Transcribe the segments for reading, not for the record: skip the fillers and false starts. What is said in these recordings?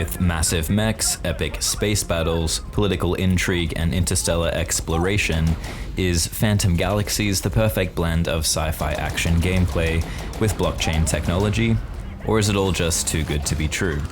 With massive mechs, epic space battles, political intrigue, and interstellar exploration, is Phantom Galaxies the perfect blend of sci-fi action gameplay with blockchain technology? Or is it all just too good to be true?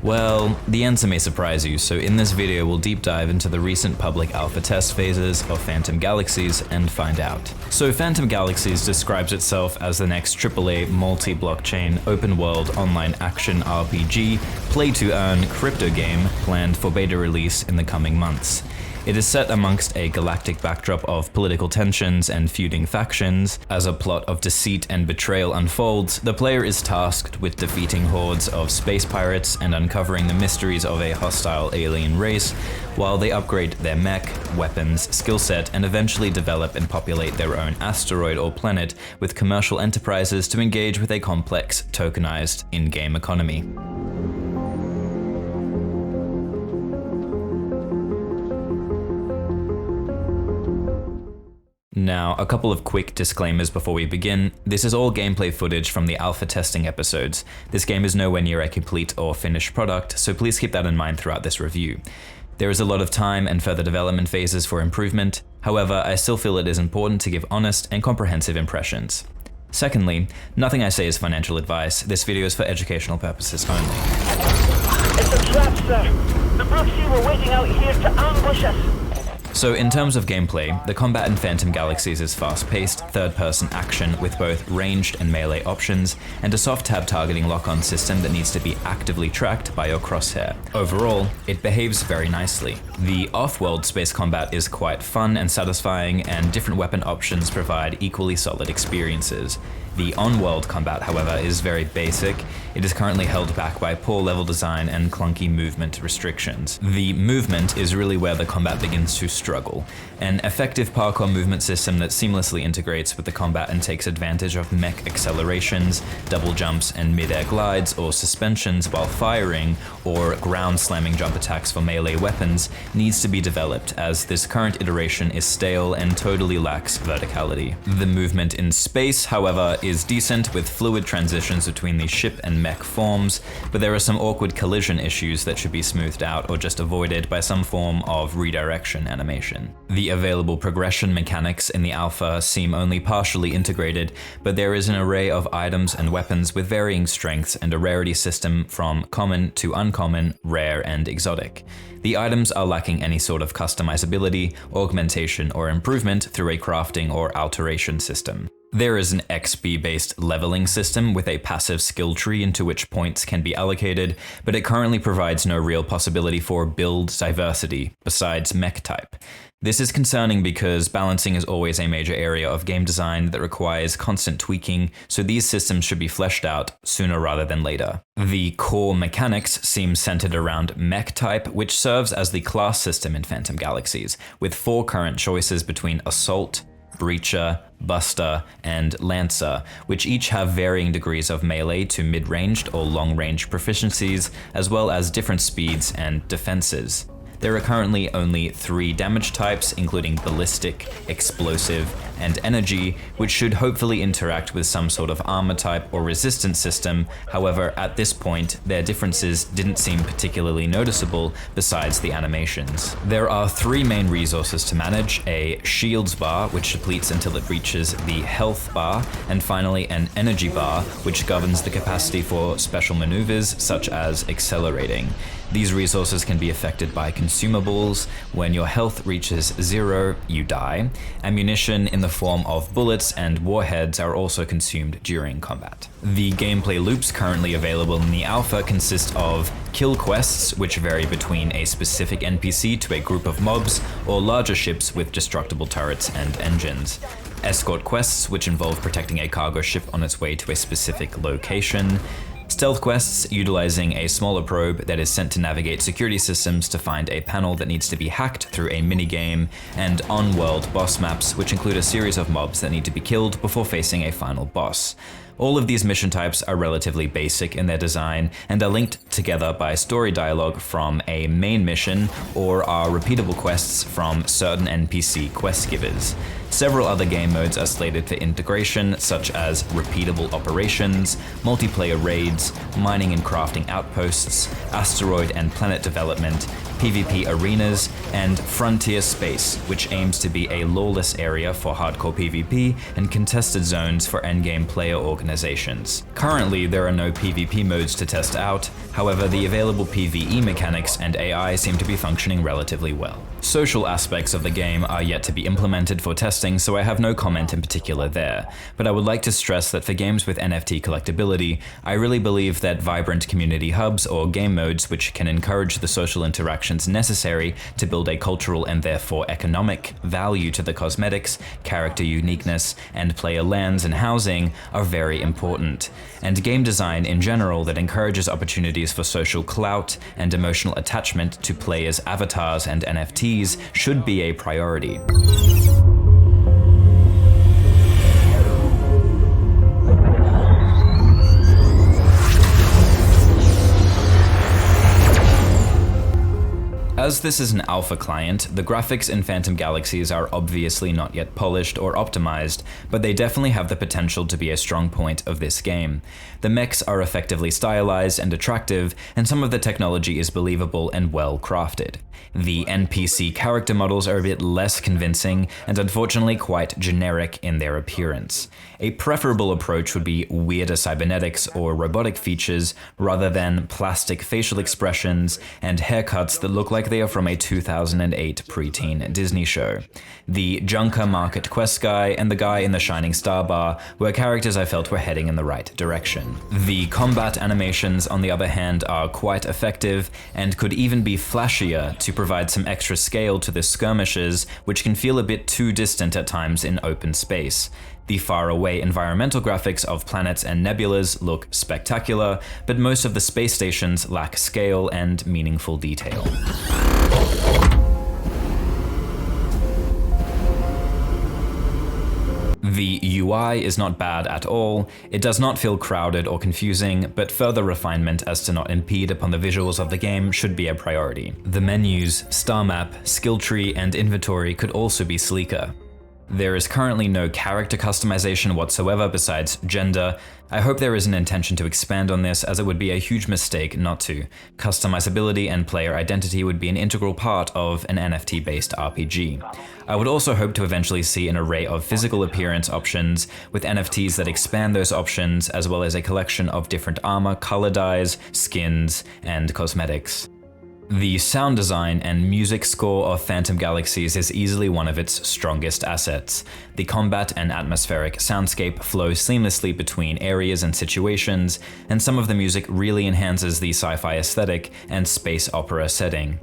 Well, the answer may surprise you, so in this video we'll deep dive into the recent public alpha test phases of Phantom Galaxies and find out. So Phantom Galaxies describes itself as the next AAA multi-blockchain open-world online action RPG play-to-earn crypto game planned for beta release in the coming months. It is set amongst a galactic backdrop of political tensions and feuding factions. As a plot of deceit and betrayal unfolds, the player is tasked with defeating hordes of space pirates and uncovering the mysteries of a hostile alien race, while they upgrade their mech, weapons, skill set, and eventually develop and populate their own asteroid or planet with commercial enterprises to engage with a complex, tokenized in-game economy. Now, a couple of quick disclaimers before we begin. This is all gameplay footage from the alpha testing episodes. This game is nowhere near a complete or finished product, so please keep that in mind throughout this review. There is a lot of time and further development phases for improvement. However, I still feel it is important to give honest and comprehensive impressions. Secondly, nothing I say is financial advice. This video is for educational purposes only. It's a trap, sir. The Brooksy were waiting out here to ambush us. So in terms of gameplay, the combat in Phantom Galaxies is fast-paced, third-person action with both ranged and melee options, and a soft tab targeting lock-on system that needs to be actively tracked by your crosshair. Overall, it behaves very nicely. The off-world space combat is quite fun and satisfying, and different weapon options provide equally solid experiences. The on-world combat, however, is very basic. It is currently held back by poor level design and clunky movement restrictions. The movement is really where the combat begins to struggle. An effective parkour movement system that seamlessly integrates with the combat and takes advantage of mech accelerations, double jumps, and mid-air glides or suspensions while firing, or ground slamming jump attacks for melee weapons needs to be developed, as this current iteration is stale and totally lacks verticality. The movement in space, however, is decent with fluid transitions between the ship and mech forms, but there are some awkward collision issues that should be smoothed out or just avoided by some form of redirection animation. The available progression mechanics in the alpha seem only partially integrated, but there is an array of items and weapons with varying strengths and a rarity system from common to uncommon, rare, and exotic. The items are lacking any sort of customizability, augmentation, or improvement through a crafting or alteration system. There is an XP-based leveling system with a passive skill tree into which points can be allocated, but it currently provides no real possibility for build diversity, besides mech type. This is concerning because balancing is always a major area of game design that requires constant tweaking, so these systems should be fleshed out sooner rather than later. The core mechanics seem centered around mech type, which serves as the class system in Phantom Galaxies, with 4 current choices between Assault, Breacher, Buster, and Lancer, which each have varying degrees of melee to mid-ranged or long-range proficiencies, as well as different speeds and defenses. There are currently only 3 damage types, including Ballistic, Explosive, and Energy, which should hopefully interact with some sort of armor type or resistance system. However, at this point, their differences didn't seem particularly noticeable besides the animations. There are 3 main resources to manage: a Shields bar, which depletes until it reaches the Health bar, and finally an Energy bar, which governs the capacity for special maneuvers such as accelerating. These resources can be affected by consumables. When your health reaches 0, you die. Ammunition in the form of bullets and warheads are also consumed during combat. The gameplay loops currently available in the alpha consist of kill quests, which vary between a specific NPC to a group of mobs, or larger ships with destructible turrets and engines. Escort quests, which involve protecting a cargo ship on its way to a specific location. Stealth quests, utilizing a smaller probe that is sent to navigate security systems to find a panel that needs to be hacked through a minigame, and on-world boss maps, which include a series of mobs that need to be killed before facing a final boss. All of these mission types are relatively basic in their design and are linked together by story dialogue from a main mission or are repeatable quests from certain NPC quest givers. Several other game modes are slated for integration, such as repeatable operations, multiplayer raids, mining and crafting outposts, asteroid and planet development, PvP arenas, and Frontier Space, which aims to be a lawless area for hardcore PvP and contested zones for endgame player organizations. Currently, there are no PvP modes to test out, however, the available PvE mechanics and AI seem to be functioning relatively well. Social aspects of the game are yet to be implemented for testing, so I have no comment in particular there, but I would like to stress that for games with NFT collectability, I really believe that vibrant community hubs or game modes which can encourage the social interactions necessary to build a cultural and therefore economic value to the cosmetics, character uniqueness, and player lands and housing are very important. And game design in general that encourages opportunities for social clout and emotional attachment to players' avatars and NFTs should be a priority. As this is an alpha client, the graphics in Phantom Galaxies are obviously not yet polished or optimized, but they definitely have the potential to be a strong point of this game. The mechs are effectively stylized and attractive, and some of the technology is believable and well crafted. The NPC character models are a bit less convincing and unfortunately quite generic in their appearance. A preferable approach would be weirder cybernetics or robotic features rather than plastic facial expressions and haircuts that look like they are from a 2008 preteen Disney show. The Junker Market Quest guy and the guy in the Shining Star Bar were characters I felt were heading in the right direction. The combat animations, on the other hand, are quite effective and could even be flashier to provide some extra scale to the skirmishes, which can feel a bit too distant at times in open space. The faraway environmental graphics of planets and nebulas look spectacular, but most of the space stations lack scale and meaningful detail. The UI is not bad at all, it does not feel crowded or confusing, but further refinement as to not impede upon the visuals of the game should be a priority. The menus, star map, skill tree, and inventory could also be sleeker. There is currently no character customization whatsoever besides gender. I hope there is an intention to expand on this, as it would be a huge mistake not to. Customizability and player identity would be an integral part of an NFT-based RPG. I would also hope to eventually see an array of physical appearance options with NFTs that expand those options, as well as a collection of different armor, color dyes, skins, and cosmetics. The sound design and music score of Phantom Galaxies is easily one of its strongest assets. The combat and atmospheric soundscape flow seamlessly between areas and situations, and some of the music really enhances the sci-fi aesthetic and space opera setting.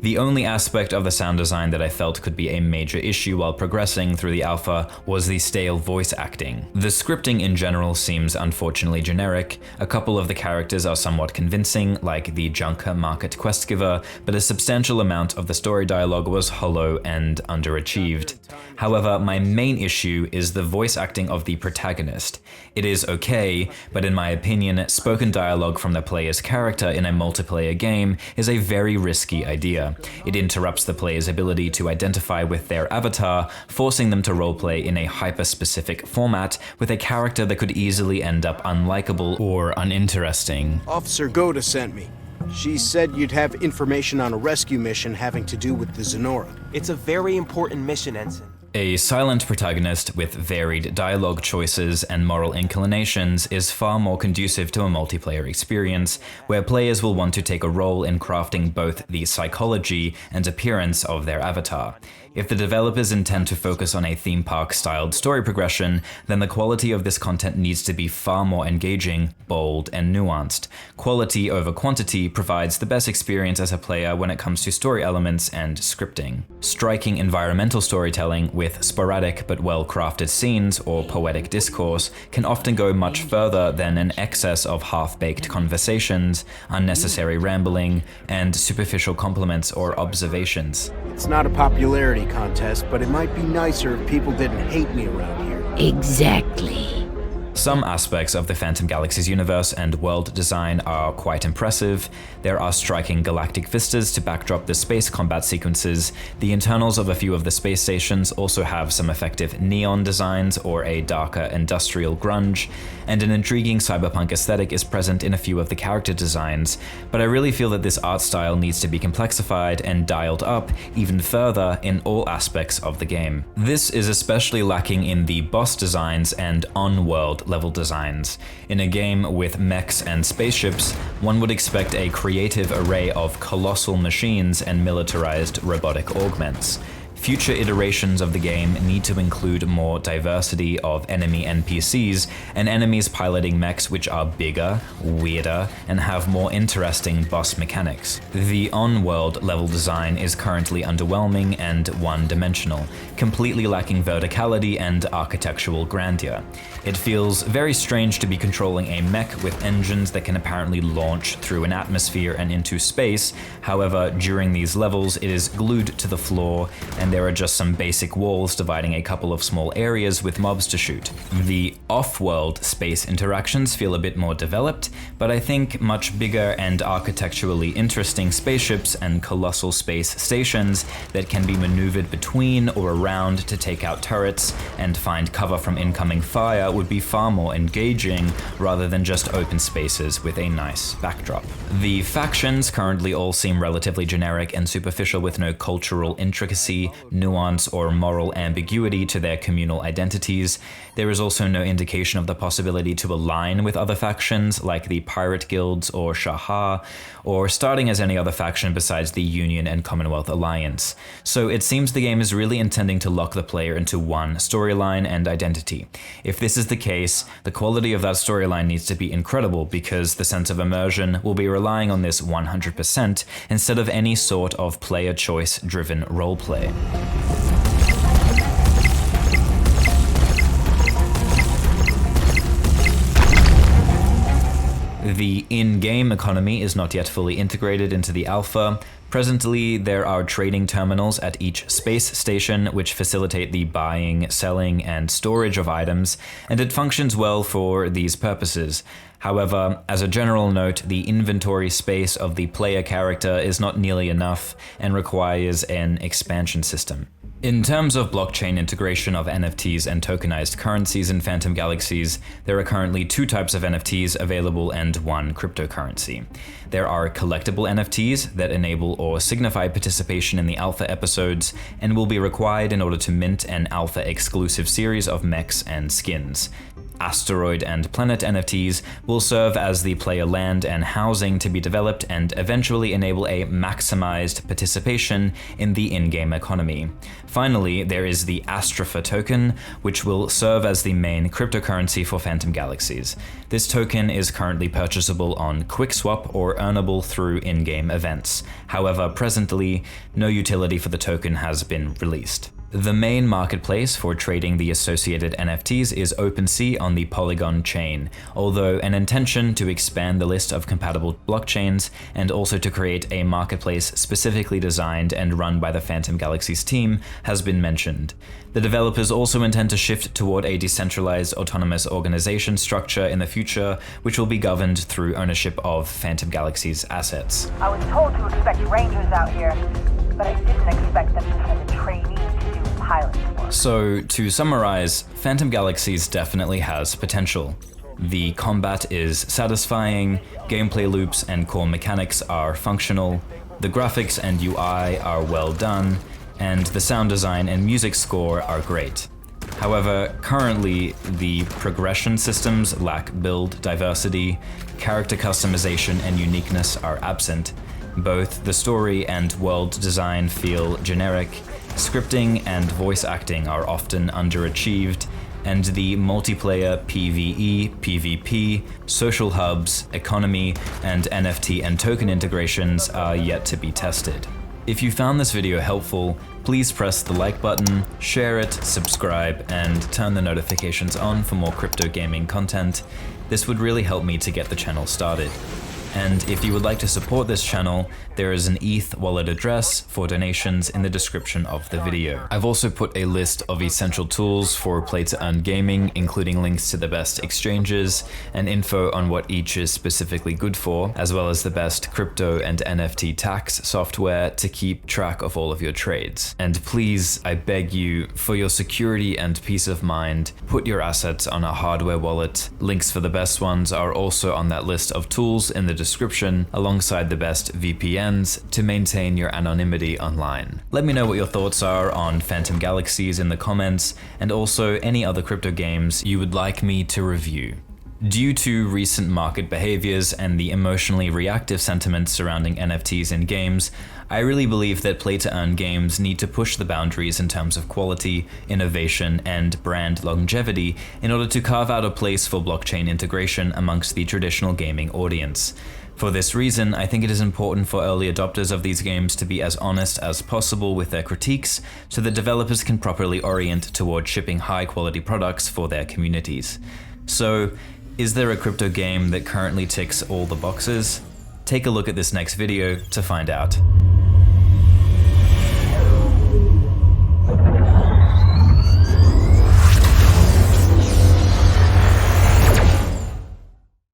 The only aspect of the sound design that I felt could be a major issue while progressing through the alpha was the stale voice acting. The scripting in general seems unfortunately generic. A couple of the characters are somewhat convincing, like the Junker Market Quest giver, but a substantial amount of the story dialogue was hollow and underachieved. However, my main issue is the voice acting of the protagonist. It is okay, but in my opinion, spoken dialogue from the player's character in a multiplayer game is a very risky idea. It interrupts the player's ability to identify with their avatar, forcing them to roleplay in a hyper-specific format with a character that could easily end up unlikable or uninteresting. Officer Goda sent me. She said you'd have information on a rescue mission having to do with the Zenora. It's a very important mission, Ensign. A silent protagonist with varied dialogue choices and moral inclinations is far more conducive to a multiplayer experience, where players will want to take a role in crafting both the psychology and appearance of their avatar. If the developers intend to focus on a theme park-styled story progression, then the quality of this content needs to be far more engaging, bold, and nuanced. Quality over quantity provides the best experience as a player when it comes to story elements and scripting. Striking environmental storytelling with sporadic but well-crafted scenes or poetic discourse can often go much further than an excess of half-baked conversations, unnecessary rambling, and superficial compliments or observations. It's not a popularity contest, but it might be nicer if people didn't hate me around here. Exactly. Some aspects of the Phantom Galaxies universe and world design are quite impressive. There are striking galactic vistas to backdrop the space combat sequences. The internals of a few of the space stations also have some effective neon designs or a darker industrial grunge, and an intriguing cyberpunk aesthetic is present in a few of the character designs, but I really feel that this art style needs to be complexified and dialed up even further in all aspects of the game. This is especially lacking in the boss designs and on-world level designs. In a game with mechs and spaceships, one would expect a creative array of colossal machines and militarized robotic augments. Future iterations of the game need to include more diversity of enemy NPCs and enemies piloting mechs which are bigger, weirder, and have more interesting boss mechanics. The on-world level design is currently underwhelming and one-dimensional, completely lacking verticality and architectural grandeur. It feels very strange to be controlling a mech with engines that can apparently launch through an atmosphere and into space. However, during these levels, it is glued to the floor, and there are just some basic walls dividing a couple of small areas with mobs to shoot. The off-world space interactions feel a bit more developed, but I think much bigger and architecturally interesting spaceships and colossal space stations that can be maneuvered between or around to take out turrets and find cover from incoming fire would be far more engaging rather than just open spaces with a nice backdrop. The factions currently all seem relatively generic and superficial with no cultural intricacy, nuance, or moral ambiguity to their communal identities. There is also no indication of the possibility to align with other factions like the pirate guilds or Shahar, or starting as any other faction besides the Union and Commonwealth Alliance. So it seems the game is really intending to lock the player into one storyline and identity. If this is the case, the quality of that storyline needs to be incredible because the sense of immersion will be relying on this 100% instead of any sort of player choice driven roleplay. The in-game economy is not yet fully integrated into the alpha. Presently, there are trading terminals at each space station which facilitate the buying, selling, and storage of items, and it functions well for these purposes. However, as a general note, the inventory space of the player character is not nearly enough and requires an expansion system. In terms of blockchain integration of NFTs and tokenized currencies in Phantom Galaxies, there are currently two types of NFTs available and one cryptocurrency. There are collectible NFTs that enable or signify participation in the alpha episodes and will be required in order to mint an alpha exclusive series of mechs and skins. Asteroid and planet NFTs will serve as the player land and housing to be developed and eventually enable a maximized participation in the in-game economy. Finally, there is the Astropha token, which will serve as the main cryptocurrency for Phantom Galaxies. This token is currently purchasable on QuickSwap or earnable through in-game events. However, presently, no utility for the token has been released. The main marketplace for trading the associated NFTs is OpenSea on the Polygon chain, although an intention to expand the list of compatible blockchains and also to create a marketplace specifically designed and run by the Phantom Galaxies team has been mentioned. The developers also intend to shift toward a decentralized autonomous organization structure in the future, which will be governed through ownership of Phantom Galaxies assets. I was told to expect rangers out here, but I didn't expect them to send a trainee to do pilot work. So, to summarize, Phantom Galaxies definitely has potential. The combat is satisfying, gameplay loops and core mechanics are functional, the graphics and UI are well done, and the sound design and music score are great. However, currently, the progression systems lack build diversity, character customization and uniqueness are absent. Both the story and world design feel generic, scripting and voice acting are often underachieved, and the multiplayer PvE, PvP, social hubs, economy, and NFT and token integrations are yet to be tested. If you found this video helpful, please press the like button, share it, subscribe, and turn the notifications on for more crypto gaming content. This would really help me to get the channel started. And if you would like to support this channel, there is an ETH wallet address for donations in the description of the video. I've also put a list of essential tools for play to earn gaming, including links to the best exchanges and info on what each is specifically good for, as well as the best crypto and NFT tax software to keep track of all of your trades. And please, I beg you, for your security and peace of mind, put your assets on a hardware wallet. Links for the best ones are also on that list of tools in the description, alongside the best VPNs to maintain your anonymity online. Let me know what your thoughts are on Phantom Galaxies in the comments, and also any other crypto games you would like me to review. Due to recent market behaviors and the emotionally reactive sentiment surrounding NFTs in games, I really believe that play-to-earn games need to push the boundaries in terms of quality, innovation, and brand longevity in order to carve out a place for blockchain integration amongst the traditional gaming audience. For this reason, I think it is important for early adopters of these games to be as honest as possible with their critiques, so that developers can properly orient toward shipping high-quality products for their communities. So, is there a crypto game that currently ticks all the boxes? Take a look at this next video to find out.